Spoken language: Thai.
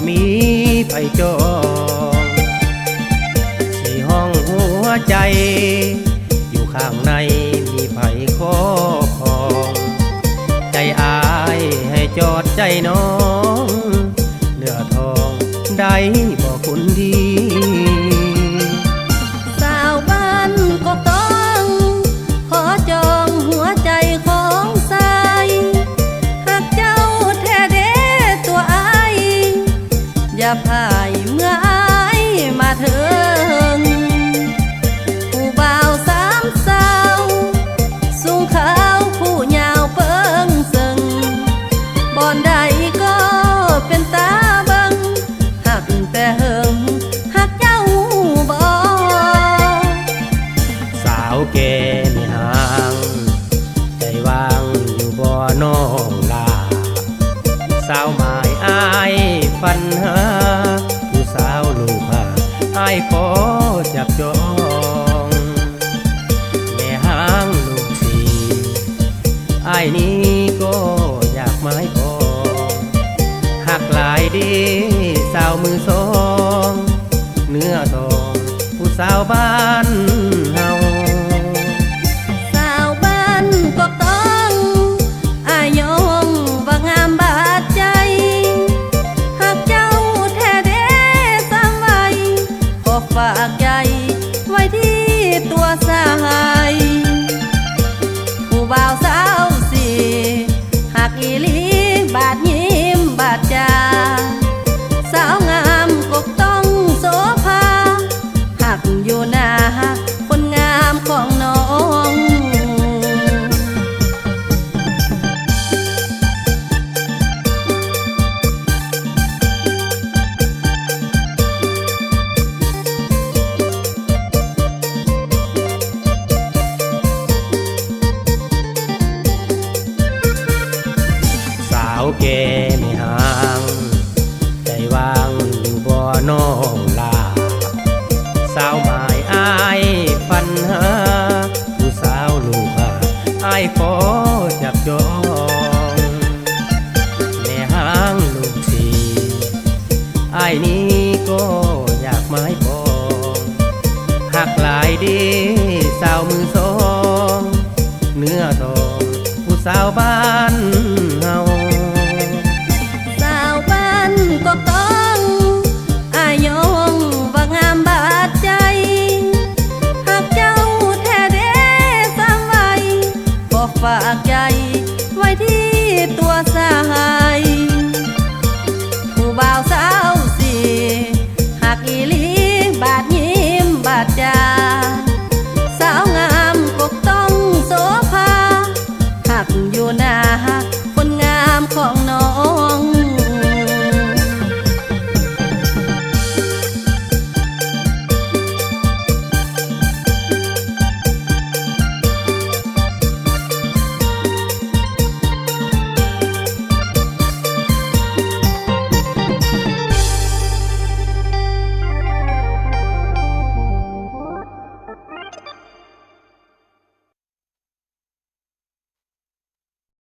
มีไผจองสี่ห้องหัวใจอยู่ข้างในมีไผครอบครองใจอายให้จอดใจน้องเนื้อทองได้บอกคุณดีสาวบ้านก็ต้องขอจองหัวใจของสายหากเจ้าแท้เด้ตัวอายอย่าพ่ายเมื่ออายมาถึงผู้บ่าวสามสาวสูงขาวผู้ยาวเปิ้งซึ่งบอนใดก็เป็นตาเบิงหักแต่เหิงหักเจ้าบ่สาวแก่มีหางใจวางอยู่บ่น้องลาสาวหมายอายฝันหาผู้สาวลูกหาอายขอจับจองแม่หางลูกสีอายนี้ก็อยากไม้พอหักหลายดีสาวมือสองเนื้อทองผู้สาวบ้านเฮาสาวบ้านก็ต้องอายยงว่างามบาดใจหากเจ้าแท้เด้สามไว้ขอฝากใจไว้ที่ตัวสายผู้บ่าวสาวสี่หักอีหลีบาดยิ้มบาดจาสาวงามก็ต้องโสภาหักอยู่หน้าคนงามของน้องสาวแก่ไม่ห่างใจวางอยู่บ่น้องลาสาวหมายอายฝันหาผู้สาวลูกหาอายขอจับจองแม่หางลูกสีอายนี้ก็